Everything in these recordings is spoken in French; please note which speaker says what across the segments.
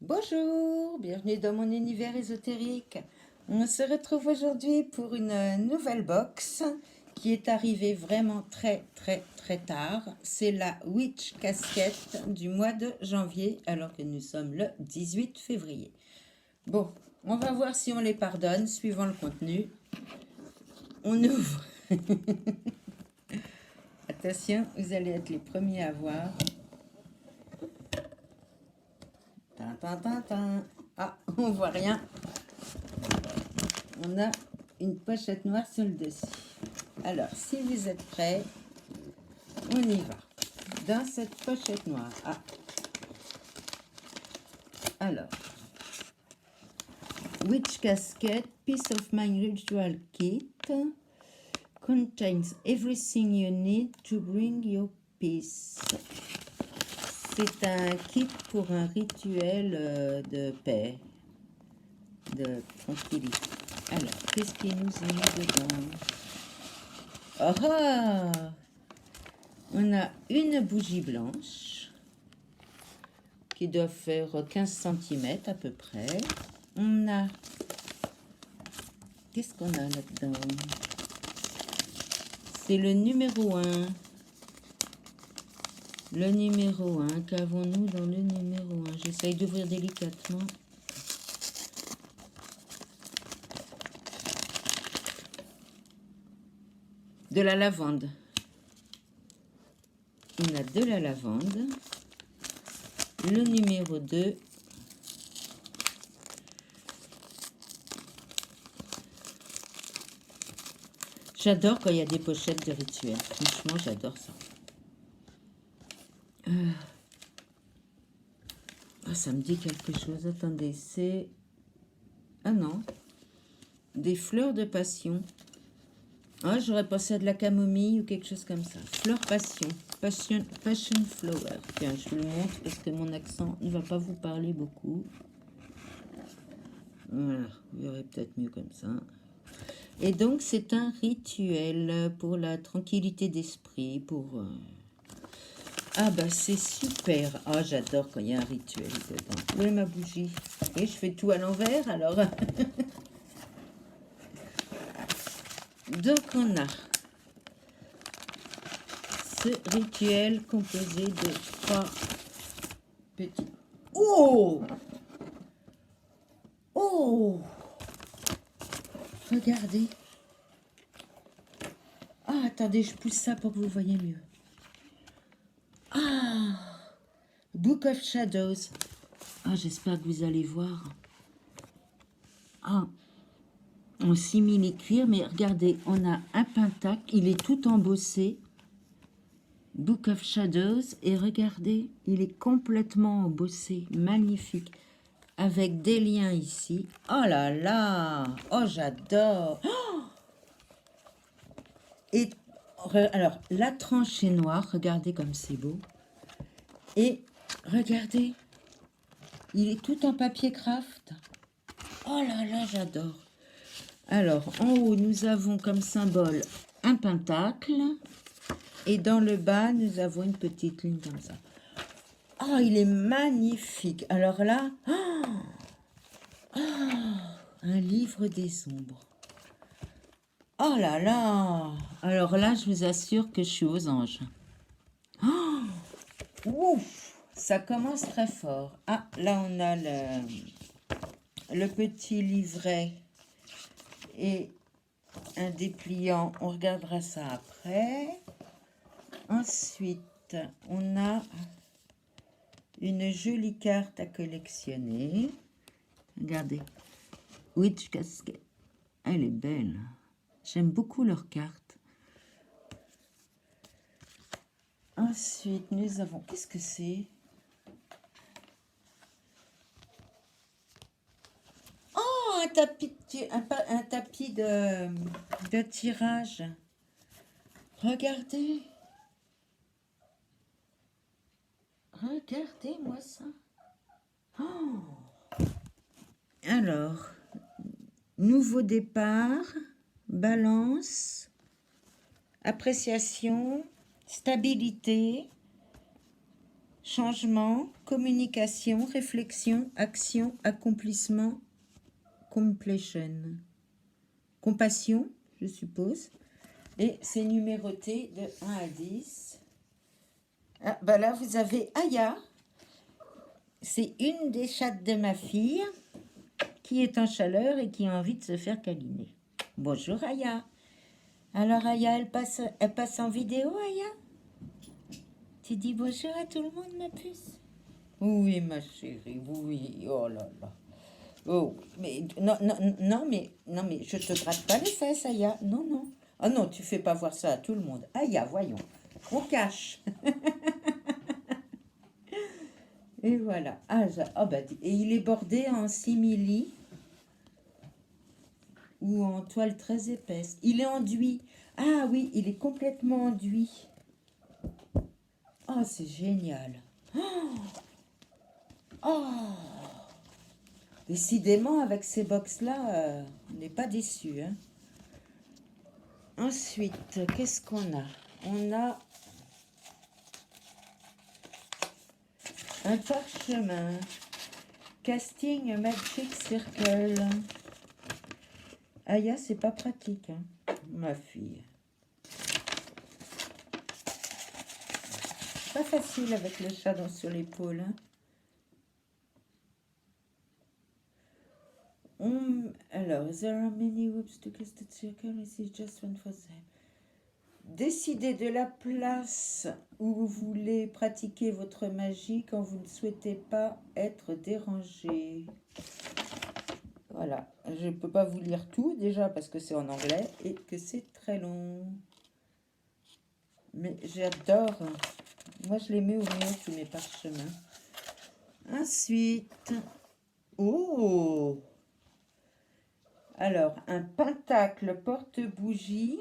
Speaker 1: Bonjour, bienvenue dans mon univers ésotérique. On se retrouve aujourd'hui pour une nouvelle box qui est arrivée vraiment très tard. C'est la Witch Casquette du mois de janvier alors que nous sommes le 18 février. Bon, on va voir si on les pardonne suivant le contenu. On ouvre. Attention, vous allez être les premiers à voir. Ah, on voit rien. On a une pochette noire sur le dessus. Alors, si vous êtes prêts, on y va. Dans cette pochette noire. Ah. Alors, Witch Casket Peace of Mind Ritual Kit contains everything you need to bring your peace. C'est un kit pour un rituel de paix, de tranquillité. Alors, qu'est-ce qui nous est mis dedans? Oh ah! On a une bougie blanche qui doit faire 15 cm à peu près. On a... Qu'est-ce qu'on a là-dedans? C'est le numéro 1. Le numéro 1. Qu'avons-nous dans le numéro 1? J'essaye d'ouvrir délicatement. De la lavande. On a de la lavande. Le numéro 2. J'adore quand il y a des pochettes de rituels. Franchement, j'adore ça. Ah, ça me dit quelque chose. Attendez, c'est... Ah non. Des fleurs de passion. Ah, j'aurais pensé à de la camomille ou quelque chose comme ça. Fleur passion. Passion flower. Tiens, je vous le montre parce que mon accent ne va pas vous parler beaucoup. Voilà, vous verrez peut-être mieux comme ça. Et donc, c'est un rituel pour la tranquillité d'esprit, pour... Ah, bah, c'est super. Ah, j'adore quand il y a un rituel dedans. Où est ma bougie? Et je fais tout à l'envers, alors... Donc, on a ce rituel composé de 3 petits... Oh! Oh! Regardez. Ah, attendez, je pousse ça pour que vous voyez mieux. Ah! Book of Shadows. Ah, j'espère que vous allez voir. Ah! En simili-cuir, mais regardez, on a un pentacle, il est tout embossé. Book of Shadows, et regardez, il est complètement embossé, magnifique, avec des liens ici. Oh là là, oh j'adore. Oh, et alors, la tranche est noire, regardez comme c'est beau. Et regardez, il est tout en papier craft. Oh là là, j'adore. Alors, en haut, nous avons comme symbole un pentacle. Et dans le bas, nous avons une petite ligne comme ça. Oh, il est magnifique. Alors là, un livre des ombres. Oh là là. Alors là, je vous assure que je suis aux anges. Oh, ouf, ça commence très fort. Ah, là, on a le petit livret et un dépliant. On regardera ça après. Ensuite, on a une jolie carte à collectionner. Regardez. Witch Casquette. Elle est belle. J'aime beaucoup leurs cartes. Ensuite, nous avons... Qu'est-ce que c'est? Oh, un tapis de tirage. Regardez. Regardez-moi ça. Oh. Alors, nouveau départ, balance, appréciation, stabilité, changement, communication, réflexion, action, accomplissement, completion. Compassion, je suppose. Et c'est numéroté de 1 à 10. Ah, bah là, vous avez Aya. C'est une des chattes de ma fille qui est en chaleur et qui a envie de se faire câliner. Bonjour Aya. Alors Aya, elle passe en vidéo, Aya? Tu dis bonjour à tout le monde, ma puce? Oui, ma chérie, oui. Oh là là. Oh, mais non, mais je te gratte pas les fesses, Aya. Non, non. Ah non, tu fais pas voir ça à tout le monde. Aya, voyons. On cache. Et voilà. Ah, bah, et il est bordé en simili ou en toile très épaisse. Il est enduit. Ah oui, il est complètement enduit. Oh, c'est génial. Oh, décidément, avec ces box-là, on n'est pas déçus. Hein. Ensuite, qu'est-ce qu'on a? On a un parchemin. Casting Magic Circle. Aya, c'est pas pratique, hein, ma fille. Pas facile avec le chat sur l'épaule. Hein. Alors, there are many whoops to cast the circle, this is just one for them. Décidez de la place où vous voulez pratiquer votre magie quand vous ne souhaitez pas être dérangé. Voilà, je ne peux pas vous lire tout déjà parce que c'est en anglais et que c'est très long. Mais j'adore. Moi, je les mets au mur, tous mes parchemins. Ensuite, oh! Alors, un pentacle porte-bougie.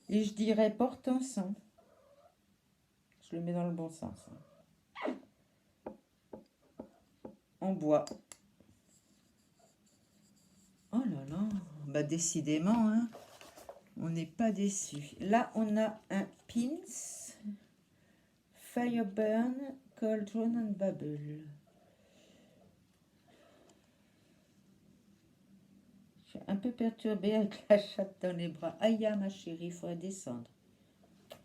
Speaker 1: Et je dirais porte-encens. Je le mets dans le bon sens. En bois. Oh là là, bah décidément, hein, on n'est pas déçus. Là, on a un pins, Fireburn, Cauldron and Bubble. Je suis un peu perturbée avec la chatte dans les bras. Aya, ma chérie, il faudrait descendre.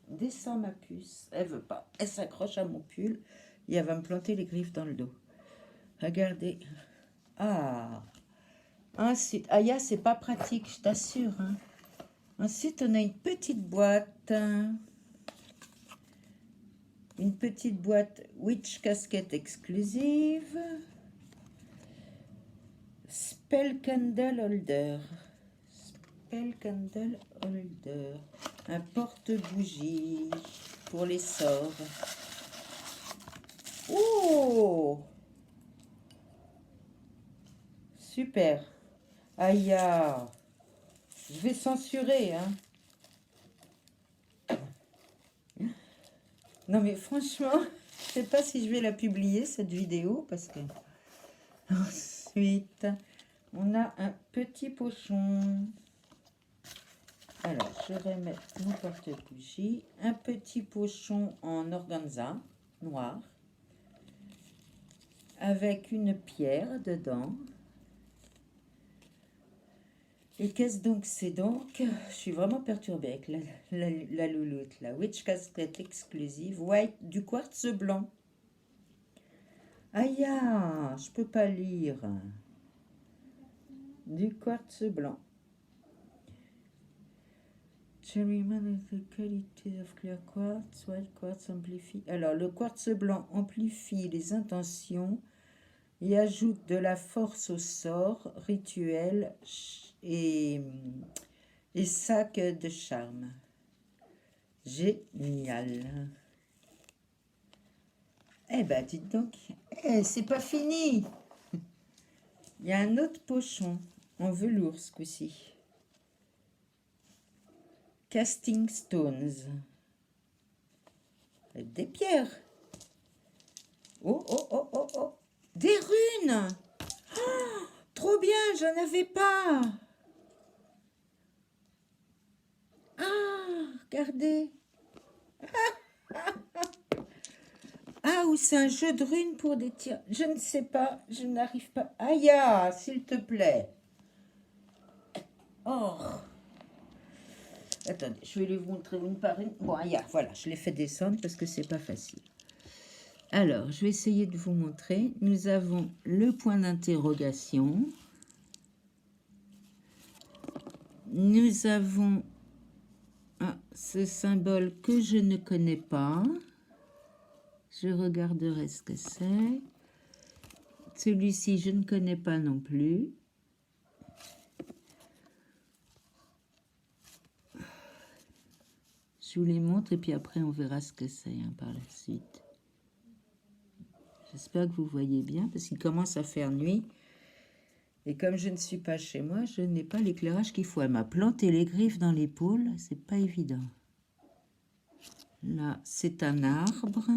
Speaker 1: Descends, ma puce. Elle veut pas. Elle s'accroche à mon pull et elle va me planter les griffes dans le dos. Regardez. Ah. Ensuite, Aya, c'est pas pratique, je t'assure. Hein. Ensuite, on a une petite boîte. Une petite boîte Witch Casquette exclusive. Spell Candle Holder. Spell Candle Holder. Un porte-bougie pour les sorts. Oh! Super. Aïe, je vais censurer, hein. Non mais franchement, je sais pas si je vais la publier cette vidéo parce que ensuite on a un petit pochon. Alors je vais mettre mon porte-bougie, un petit pochon en organza noir avec une pierre dedans. Et qu'est-ce donc c'est donc? Je suis vraiment perturbée avec la louloute, la Witch Casquette exclusive, white, du quartz blanc. Aïe, je peux pas lire. Du quartz blanc. Cherryman is the quality of clear quartz, white quartz amplifie. Alors, le quartz blanc amplifie les intentions et ajoute de la force au sort, rituel et sac de charme. Génial. Eh ben, dites donc, c'est pas fini. Il y a un autre pochon en velours ce coup-ci. Casting Stones. Des pierres. Oh, oh, oh, oh, oh. Des runes. Oh, trop bien, j'en avais pas. Ah, regardez. ou c'est un jeu de runes pour des tirs. Je ne sais pas, je n'arrive pas. Aïe, ah, s'il te plaît. Oh. Attendez, je vais les vous montrer une par une. Bon, aïe, voilà, je les fais descendre parce que c'est pas facile. Alors, je vais essayer de vous montrer. Nous avons le point d'interrogation. Nous avons ce symbole que je ne connais pas. Je regarderai ce que c'est. Celui-ci, je ne connais pas non plus. Je vous les montre et puis après on verra ce que c'est par la suite. J'espère que vous voyez bien parce qu'il commence à faire nuit. Et comme je ne suis pas chez moi, je n'ai pas l'éclairage qu'il faut. Elle m'a planté les griffes dans l'épaule, c'est pas évident. Là, c'est un arbre.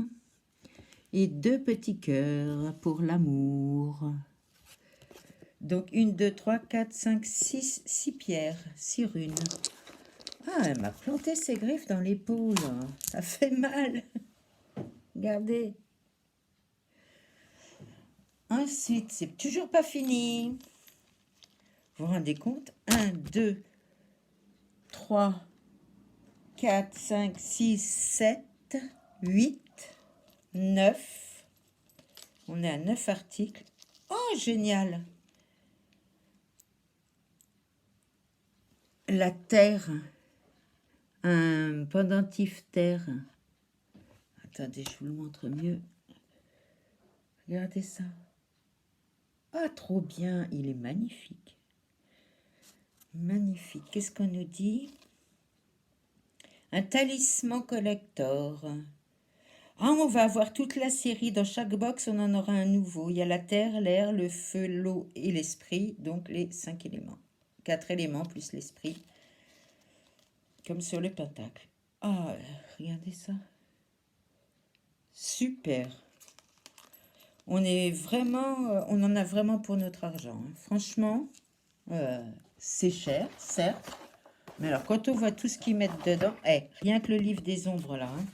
Speaker 1: Et 2 petits cœurs pour l'amour. Donc 1, 2, 3, 4, 5, 6, 6 pierres, 6 runes. Ah, elle m'a planté ses griffes dans l'épaule. Ça fait mal. Regardez. Ensuite, c'est toujours pas fini. Vous vous rendez compte? 1, 2, 3, 4, 5, 6, 7, 8, 9. On est à 9 articles. Oh, génial! La terre. Un pendentif terre. Attendez, je vous le montre mieux. Regardez ça. Ah, trop bien. Il est magnifique. Magnifique. Qu'est-ce qu'on nous dit? Un talisman collector. Ah, on va avoir toute la série. Dans chaque box, on en aura un nouveau. Il y a la terre, l'air, le feu, l'eau et l'esprit. Donc, les 5 éléments. 4 éléments plus l'esprit. Comme sur le pentacle. Ah, regardez ça. Super. On est vraiment, on en a vraiment pour notre argent. Hein. Franchement, c'est cher, certes. Mais alors, quand on voit tout ce qu'ils mettent dedans, rien que le livre des ombres, là, hein,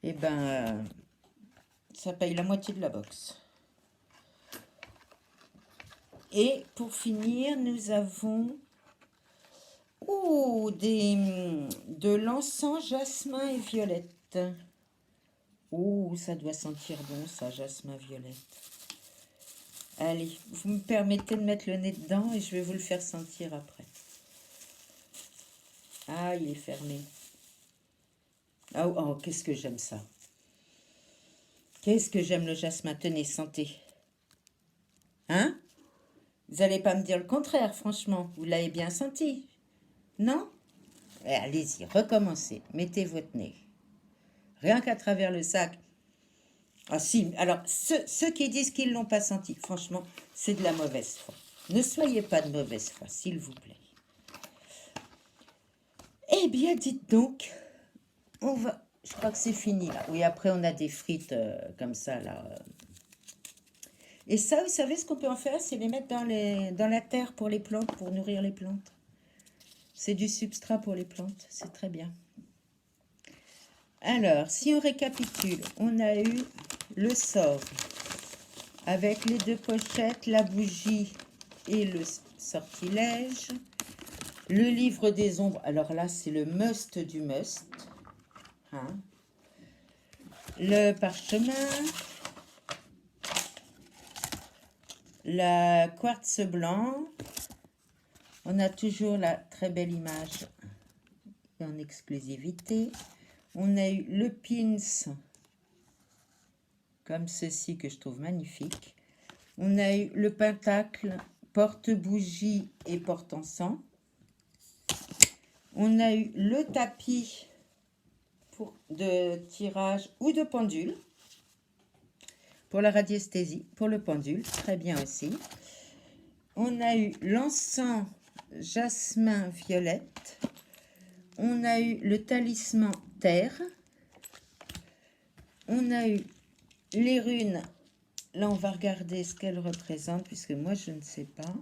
Speaker 1: eh ben, ça paye la moitié de la box. Et pour finir, nous avons de l'encens, jasmin et violette. Oh, ça doit sentir bon, ça, jasmin, violette. Allez, vous me permettez de mettre le nez dedans et je vais vous le faire sentir après. Ah, il est fermé. Oh, qu'est-ce que j'aime ça. Qu'est-ce que j'aime le jasmin. Tenez, sentez. Hein? Vous n'allez pas me dire le contraire, franchement. Vous l'avez bien senti? Non? Allez-y, recommencez. Mettez votre nez. Rien qu'à travers le sac. Ah si, alors, ceux qui disent qu'ils ne l'ont pas senti, franchement, c'est de la mauvaise foi. Ne soyez pas de mauvaise foi, s'il vous plaît. Eh bien, dites donc, on va... Je crois que c'est fini, là. Oui, après, on a des frites comme ça, là. Et ça, vous savez ce qu'on peut en faire? C'est les mettre dans la terre pour les plantes, pour nourrir les plantes. C'est du substrat pour les plantes, c'est très bien. Alors, si on récapitule, on a eu le sort avec les 2 pochettes, la bougie et le sortilège. Le livre des ombres, alors là, c'est le must du must. Hein. Le parchemin. La quartz blanc. On a toujours la très belle image en exclusivité. On a eu le pins, comme ceci, que je trouve magnifique. On a eu le pentacle, porte-bougie et porte-encens. On a eu le tapis de tirage ou de pendule. Pour la radiesthésie, pour le pendule, très bien aussi. On a eu l'encens jasmin violette. On a eu le talisman terre. On a eu les runes. Là, on va regarder ce qu'elles représentent, puisque moi, je ne sais pas.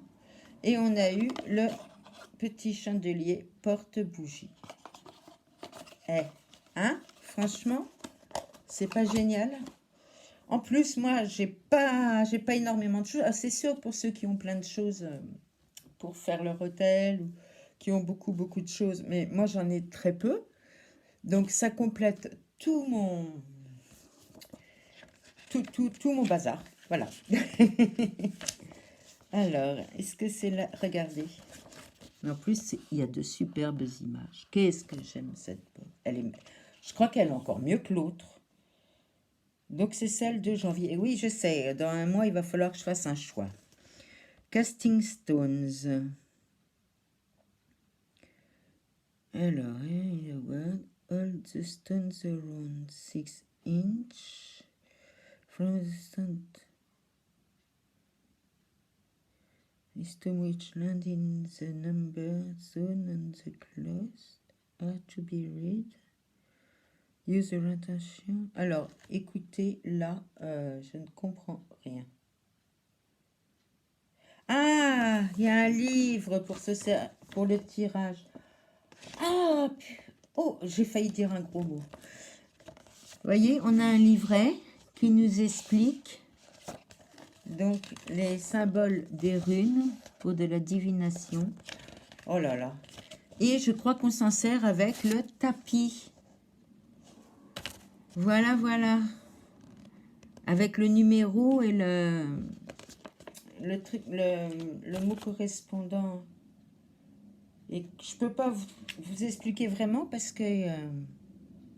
Speaker 1: Et on a eu le petit chandelier porte-bougie. Hein? Franchement, c'est pas génial? En plus, moi, j'ai pas énormément de choses. Ah, c'est sûr pour ceux qui ont plein de choses pour faire leur hôtel ou qui ont beaucoup, beaucoup de choses. Mais moi, j'en ai très peu. Donc, ça complète tout mon bazar. Voilà. Alors, est-ce que c'est là? Regardez. En plus, il y a de superbes images. Qu'est-ce que j'aime cette boîte. Je crois qu'elle est encore mieux que l'autre. Donc, c'est celle de janvier. Et oui, je sais, dans un mois, il va falloir que je fasse un choix. Casting Stones. Alors, in a word, all the stones around 6 inch from the stone. The stone which land in the number zone on the cloth are to be read. Use your attention. Alors, écoutez, là, je ne comprends rien. Ah, il y a un livre pour le tirage. Ah, oh, j'ai failli dire un gros mot. Vous voyez, on a un livret qui nous explique donc les symboles des runes pour de la divination. Oh là là. Et je crois qu'on s'en sert avec le tapis. Voilà, voilà. Avec le numéro et le mot correspondant. Et je peux pas vous expliquer vraiment parce que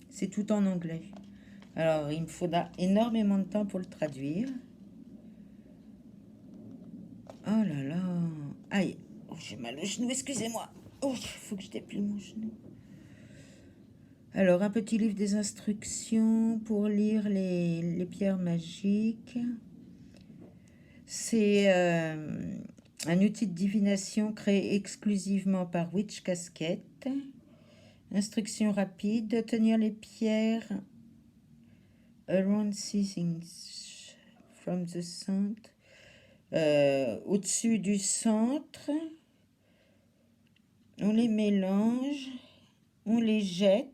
Speaker 1: c'est tout en anglais. Alors, il me faudra énormément de temps pour le traduire. Oh là là. Aïe. Oh, j'ai mal au genou, excusez-moi. Oh, il faut que je déplie mon genou. Alors, un petit livre des instructions pour lire les pierres magiques. C'est un outil de divination créé exclusivement par Witch Casquette. Instructions rapides. Tenir les pierres around 6 inches from the center. Au-dessus du centre. On les mélange. On les jette.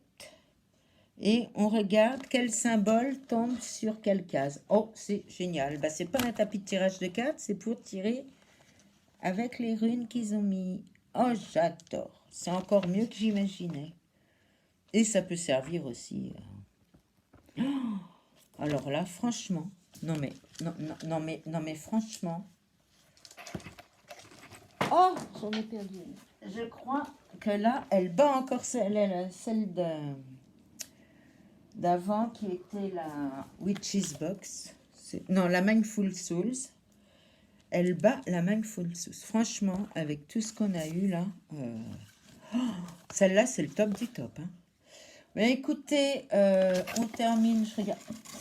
Speaker 1: Et on regarde quel symbole tombe sur quelle case. Oh, c'est génial. Bah, c'est pas un tapis de tirage de cartes, c'est pour tirer avec les runes qu'ils ont mis. Oh, j'adore. C'est encore mieux que j'imaginais. Et ça peut servir aussi. Oh, alors là, franchement, non mais franchement. Oh, j'en ai perdu une. Je crois que là, elle bat encore celle d'avant qui était la Witch's Box. Non, la Mindful Souls. Elle bat la Mindful Souls. Franchement, avec tout ce qu'on a eu là, celle-là, c'est le top du top. Hein. Mais écoutez, on termine, je regarde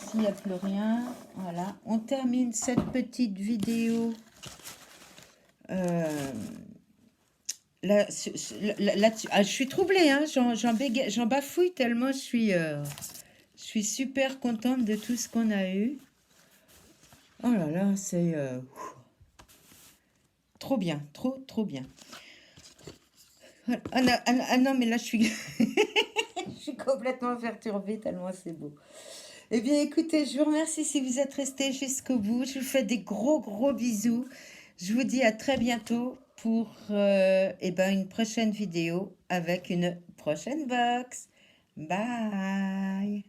Speaker 1: s'il n'y a plus rien. Voilà, on termine cette petite vidéo. Là, je suis troublée, hein, j'en bafouille tellement je suis super contente de tout ce qu'on a eu. Oh là là, c'est trop bien, trop bien. Ah non, mais là, je suis, je suis complètement perturbée tellement c'est beau. Eh bien, écoutez, je vous remercie si vous êtes restés jusqu'au bout. Je vous fais des gros bisous. Je vous dis à très bientôt pour une prochaine vidéo avec une prochaine box. Bye!